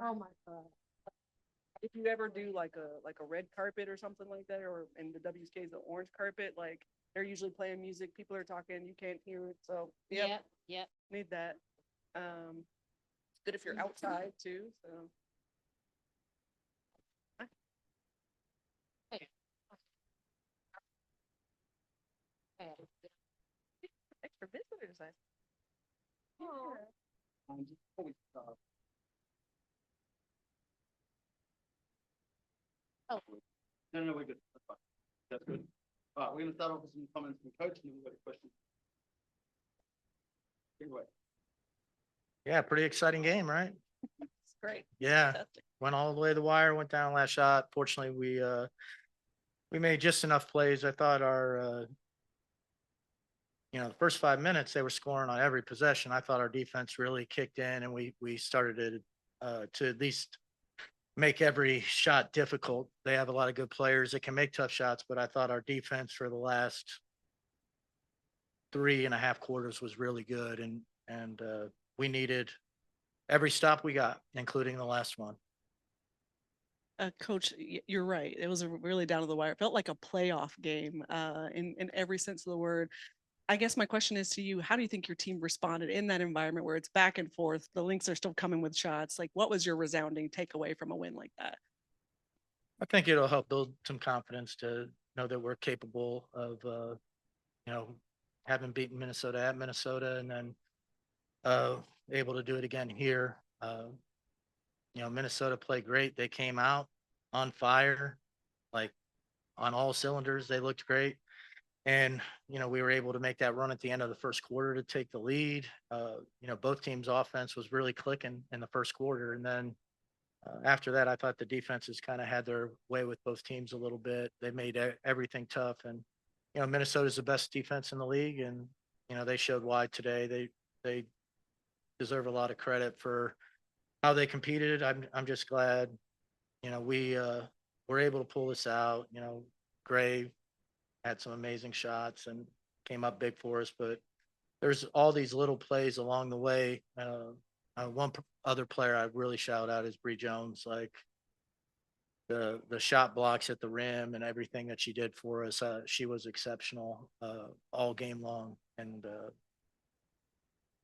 Oh my God. If you ever do like a red carpet or something like that, or in the WSK the orange carpet, like they're usually playing music, people are talking, you can't hear it. So Yep. Yep. need that. It's good if you're outside too. So Okay. Okay. extra visitors, I Aw. Oh, No, no, we're good. That's fine. That's good. All right, we're gonna start off with some comments from coach and then we've got a question. Anyway, Yeah, pretty exciting game, right? It's great. Yeah, Fantastic. went all the way to the wire, went down last shot. Fortunately, we made just enough plays. I thought the first 5 minutes they were scoring on every possession. I thought our defense really kicked in and we started to at least make every shot difficult. They have a lot of good players that can make tough shots, but I thought our defense for the last 3.5 quarters was really good and we needed every stop we got, including the last one. Coach, you're right. It was a really down to the wire. It felt like a playoff game in every sense of the word. I guess my question is to you: how do you think your team responded in that environment where it's back and forth? The Lynx are still coming with shots. Like, what was your resounding takeaway from a win like that? I think it'll help build some confidence to know that we're capable of, you know, having beaten Minnesota at Minnesota and then uh, able to do it again here. Minnesota played great. They came out on fire, like on all cylinders. They looked great. And, we were able to make that run at the end of the first quarter to take the lead. Both teams' offense was really clicking in the first quarter. And then after that, I thought the defenses kind of had their way with both teams a little bit. They made everything tough. And, Minnesota's the best defense in the league. And, they showed why today. They deserve a lot of credit for how they competed. I'm just glad, we were able to pull this out. Gray had some amazing shots and came up big for us, but there's all these little plays along the way. Other player I really shout out is Bree Jones, like the shot blocks at the rim and everything that she did for us. She was exceptional all game long, and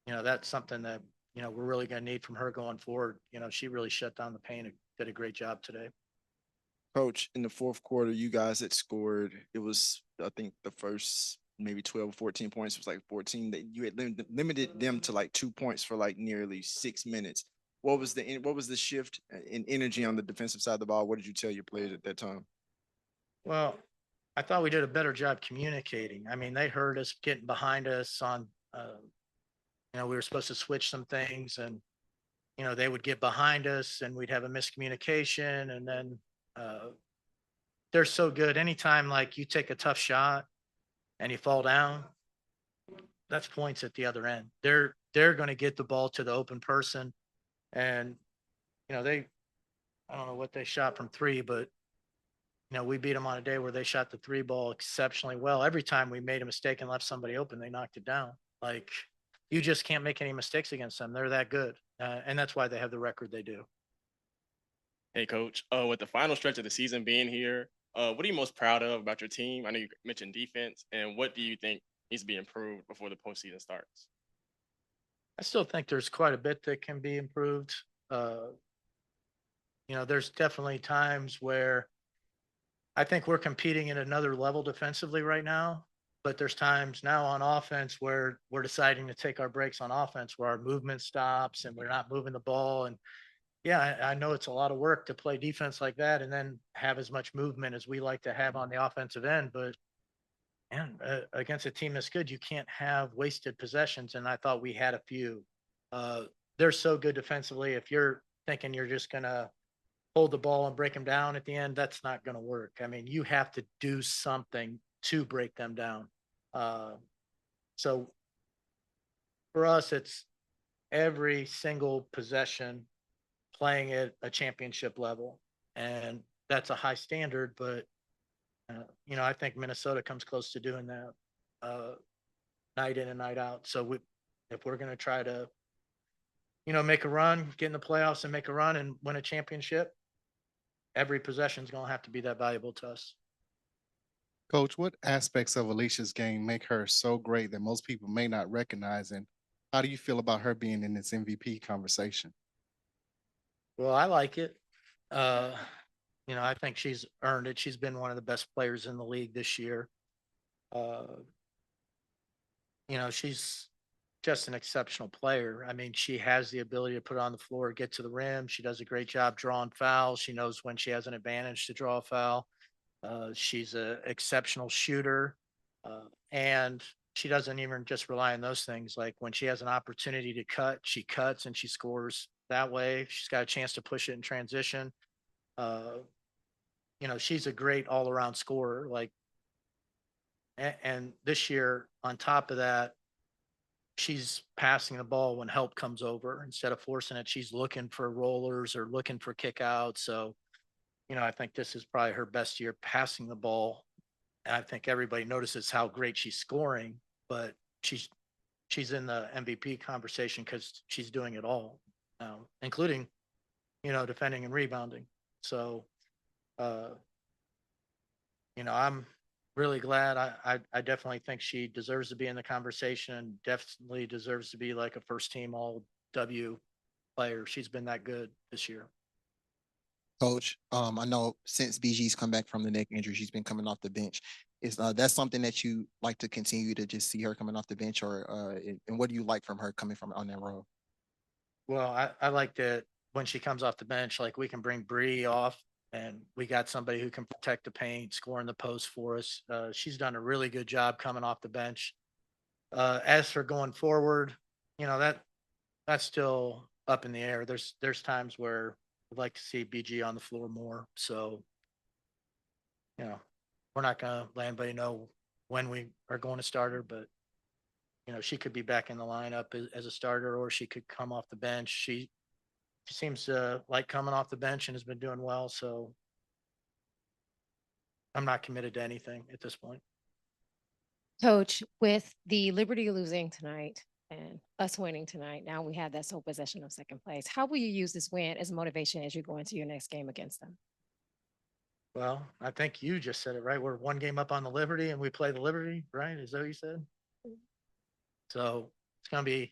that's something that we're really going to need from her going forward. She really shut down the paint and did a great job today. Coach, in the fourth quarter, you guys had scored. It was, I think, the first maybe 12 or 14 points. It was like 14 that you had limited them to like 2 points for like nearly 6 minutes. What was the shift in energy on the defensive side of the ball? What did you tell your players at that time? Well, I thought we did a better job communicating. I mean, they heard us getting behind us on, we were supposed to switch some things and, they would get behind us and we'd have a miscommunication. And then they're so good. Anytime like you take a tough shot and you fall down, that's points at the other end. They're going to get the ball to the open person. And, I don't know what they shot from three, but we beat them on a day where they shot the three ball exceptionally well. Every time we made a mistake and left somebody open, they knocked it down. Like you just can't make any mistakes against them. They're that good. And that's why they have the record they do. Hey, coach. With the final stretch of the season being here, what are you most proud of about your team? I know you mentioned defense, and what do you think needs to be improved before the postseason starts? I still think there's quite a bit that can be improved. There's definitely times where I think we're competing at another level defensively right now, but there's times now on offense where we're deciding to take our breaks on offense, where our movement stops and we're not moving the ball. And yeah, I know it's a lot of work to play defense like that and then have as much movement as we like to have on the offensive end. But man, against a team that's good, you can't have wasted possessions. And I thought we had a few. Uh, they're so good defensively. If you're thinking you're just going to hold the ball and break them down at the end, that's not going to work. I mean, you have to do something to break them down. So for us, it's every single possession playing at a championship level. And that's a high standard, but, I think Minnesota comes close to doing that night in and night out. So if we're going to try to, make a run, get in the playoffs and make a run and win a championship, every possession is going to have to be that valuable to us. Coach, what aspects of Alicia's game make her so great that most people may not recognize? And how do you feel about her being in this MVP conversation? Well, I like it. Uh, I think she's earned it. She's been one of the best players in the league this year. Uh, she's just an exceptional player. I mean, she has the ability to put it on the floor, get to the rim. She does a great job drawing fouls. She knows when she has an advantage to draw a foul. She's an exceptional shooter. And she doesn't even just rely on those things. Like when she has an opportunity to cut, she cuts and she scores that way. She's got a chance to push it in transition. She's a great all around scorer. Like, and this year, on top of that, she's passing the ball when help comes over instead of forcing it. She's looking for rollers or looking for kickouts. So, I think this is probably her best year passing the ball. And I think everybody notices how great she's scoring, but she's in the MVP conversation because she's doing it all, including, defending and rebounding. So, I'm really glad. I definitely think she deserves to be in the conversation and definitely deserves to be like a first team all W player. She's been that good this year. Coach, I know since BG's come back from the neck injury, she's been coming off the bench. Is that something that you like to continue to just see her coming off the bench, or and what do you like from her coming from on that role? Well, I like that when she comes off the bench, like we can bring Bree off and we got somebody who can protect the paint, score in the post for us. She's done a really good job coming off the bench. As for going forward, that's still up in the air. There's times where I'd like to see BG on the floor more. So, we're not going to let anybody know when we are going to start her, but she could be back in the lineup as a starter, or she could come off the bench. She seems to like coming off the bench and has been doing well. So I'm not committed to anything at this point. Coach, with the Liberty losing tonight and us winning tonight, now we have that sole possession of second place. How will you use this win as motivation as you go into your next game against them? Well, I think you just said it right. We're one game up on the Liberty and we play the Liberty, right? Is that what you said? So it's gonna be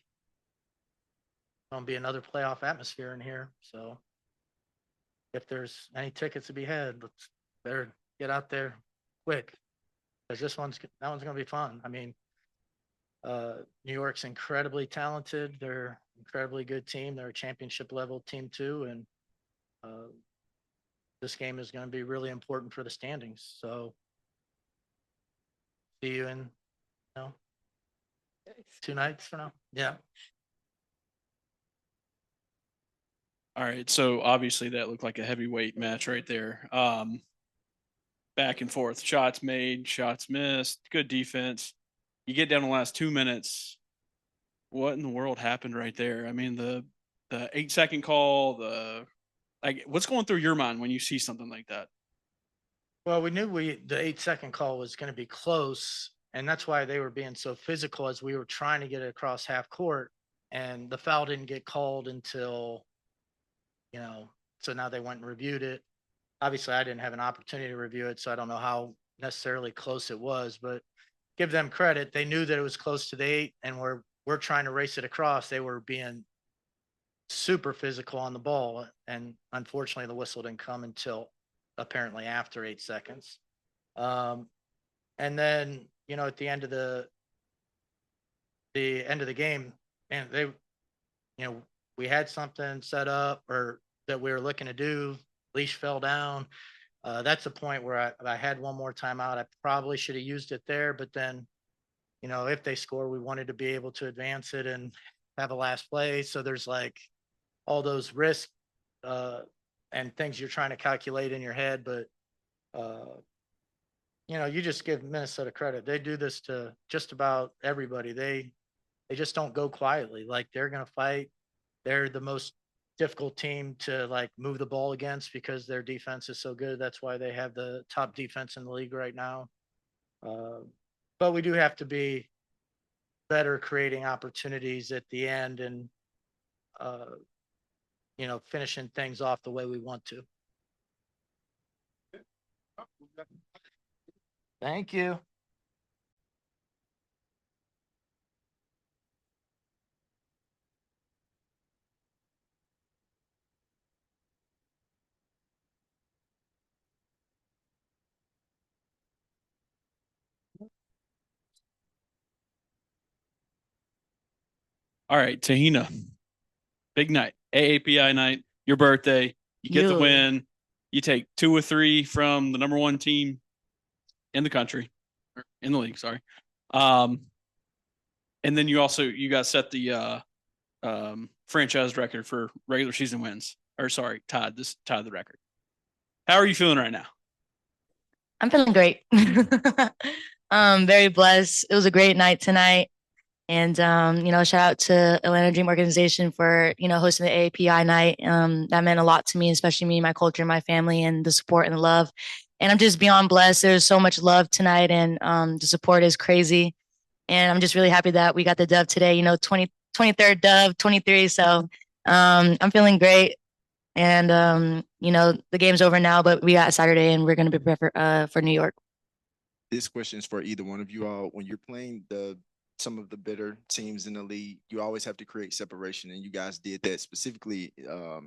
another playoff atmosphere in here. So if there's any tickets to be had, let's better get out there quick, because that one's gonna be fun. I mean, New York's incredibly talented. They're an incredibly good team. They're a championship level team too, and this game is going to be really important for the standings. So see you in 2 nights from now. Yeah. All right. So obviously that looked like a heavyweight match right there. Back and forth, shots made, shots missed, good defense. You get down the last 2 minutes. What in the world happened right there? I mean, the 8-second call, what's going through your mind when you see something like that? Well, we knew the 8-second call was going to be close, and that's why they were being so physical as we were trying to get it across half court, and the foul didn't get called until, so now they went and reviewed it. Obviously, I didn't have an opportunity to review it, so I don't know how necessarily close it was, but give them credit. They knew that it was close to the 8, and we're trying to race it across. They were being super physical on the ball, and unfortunately the whistle didn't come until apparently after 8 seconds. And then at the end of the game, and they we had something set up or that we were looking to do. Leash fell down. That's a point where I had one more timeout. I probably should have used it there, but then if they score, we wanted to be able to advance it and have a last play. So there's like all those risks and things you're trying to calculate in your head. But, you just give Minnesota credit. They do this to just about everybody. They just don't go quietly. Like they're going to fight. They're the most difficult team to like move the ball against because their defense is so good. That's why they have the top defense in the league right now. But we do have to be better creating opportunities at the end. And finishing things off the way we want to. Thank you. All right, TeHina, big night, AAPI night, your birthday. You get the Yeah. win. You take 2 or 3 from the #1 team in the country, or in the league. Sorry, and then you guys set the franchise record for regular season wins. Or sorry, tied the record. How are you feeling right now? I'm feeling great. Very blessed. It was a great night tonight. And shout out to Atlanta Dream Organization for, hosting the AAPI night. That meant a lot to me, especially me, my culture, my family, and the support and the love. And I'm just beyond blessed. There's so much love tonight, and the support is crazy. And I'm just really happy that we got the dub today, 23rd dub, 23. So I'm feeling great. And the game's over now, but we got Saturday, and we're going to be prepared for New York. This question is for either one of you all. When you're playing some of the better teams in the league, you always have to create separation, and you guys did that specifically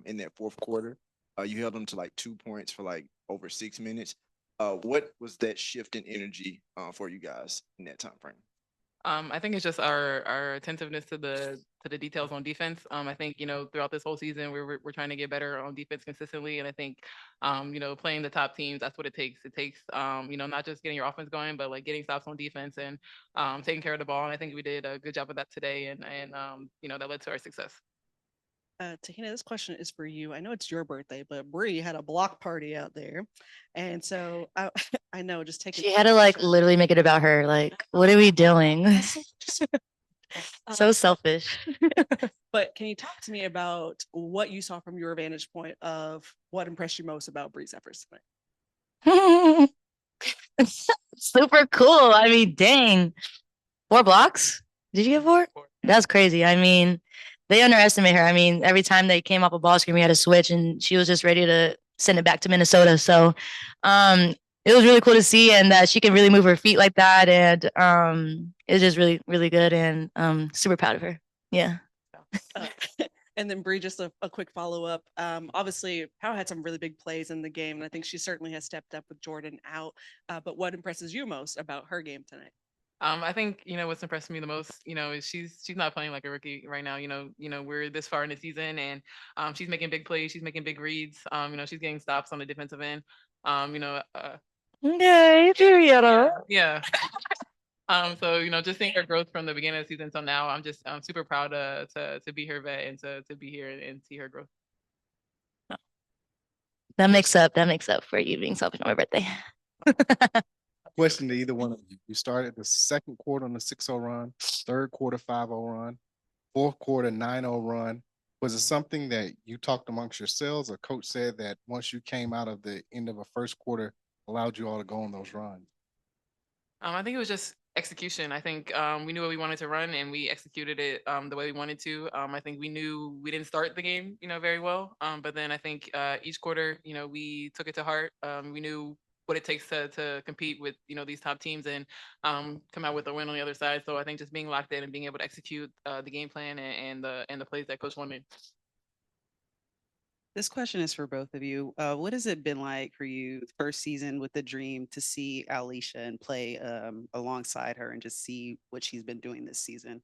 in that fourth quarter. You held them to like 2 points for like over 6 minutes. What was that shift in energy for you guys in that time frame? I think it's just our attentiveness to the details on defense. I think throughout this whole season we're trying to get better on defense consistently, and I think playing the top teams, that's what it takes. It takes not just getting your offense going, but like getting stops on defense and taking care of the ball. And I think we did a good job of that today, and that led to our success. TeHina, this question is for you. I know it's your birthday, but Bree had a block party out there, and so I know just taking. She had to literally make it about her. Like, what are we doing? So selfish. But can you talk to me about what you saw from your vantage point of what impressed you most about Bree's efforts tonight? Super cool. I mean, dang. 4 blocks? Did you get 4? That's crazy. I mean, they underestimate her. I mean, every time they came off a ball screen, we had to switch, and she was just ready to send it back to Minnesota. So it was really cool to see, and that she can really move her feet like that. And it's just really, really good, and super proud of her. Yeah. And then Bree, just a quick follow-up. Obviously, Pao had some really big plays in the game, and I think she certainly has stepped up with Jordan out. But what impresses you most about her game tonight? I think what's impressed me the most, is she's not playing like a rookie right now. We're this far in the season, and she's making big plays, she's making big reads. She's getting stops on the defensive end. Okay, Brionna. Yeah. So just seeing her growth from the beginning of the season until now, I'm super proud to be her vet and to be here and see her growth. That makes up for you being selfish on my birthday. Question to either one of you. You started the second quarter on the 6-0 run, third quarter 5-0 run, fourth quarter 9-0 run. Was it something that you talked amongst yourselves, or coach said that once you came out of the end of a first quarter allowed you all to go on those runs? I think it was just execution. I think we knew what we wanted to run, and we executed it the way we wanted to. I think we knew we didn't start the game, very well. But then I think each quarter, we took it to heart. We knew what it takes to compete with these top teams and come out with a win on the other side. So I think just being locked in and being able to execute the game plan and the plays that coach wanted. This question is for both of you. What has it been like for you first season with the Dream to see Alicia and play alongside her and just see what she's been doing this season?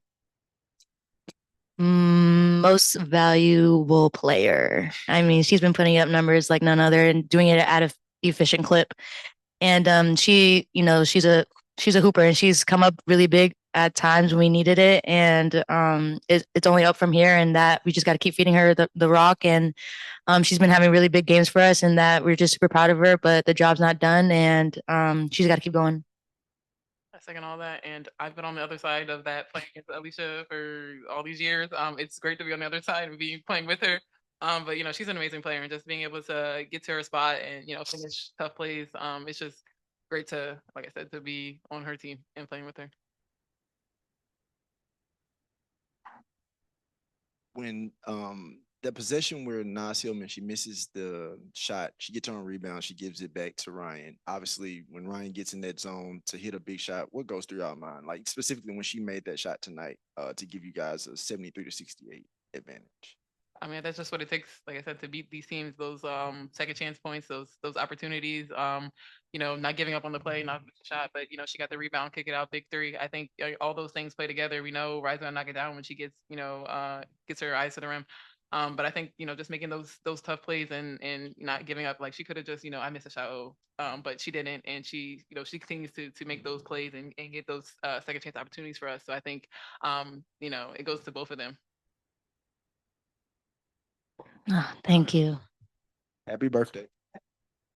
Most valuable player. I mean, she's been putting up numbers like none other and doing it at an efficient clip. And she's a hooper, and she's come up really big at times when we needed it. And it's only up from here, and that we just got to keep feeding her the rock. And she's been having really big games for us, and that we're just super proud of her, but the job's not done, and she's got to keep going. I second all that, and I've been on the other side of that playing against Alicia for all these years. It's great to be on the other side and be playing with her. But she's an amazing player, and just being able to get to her spot and finish tough plays. It's just great to, like I said, to be on her team and playing with her. when the possession where Nas Hillman, she misses the shot, she gets on a rebound, she gives it back to Ryan. Obviously, when Ryan gets in that zone to hit a big shot, what goes through our mind? Like specifically when she made that shot tonight to give you guys a 73-68 advantage. I mean, that's just what it takes, like I said, to beat these teams, those second chance points, those opportunities, not giving up on the play, not the shot, but she got the rebound, kick it out, big three. I think all those things play together. We know Rise's gonna knock it down when she gets, gets her eyes to the rim. But I think, just making those tough plays and not giving up. Like she could have just, I missed a shot, but she didn't, and she continues to make those plays and get those second chance opportunities for us. So I think, it goes to both of them. Thank you. Happy birthday.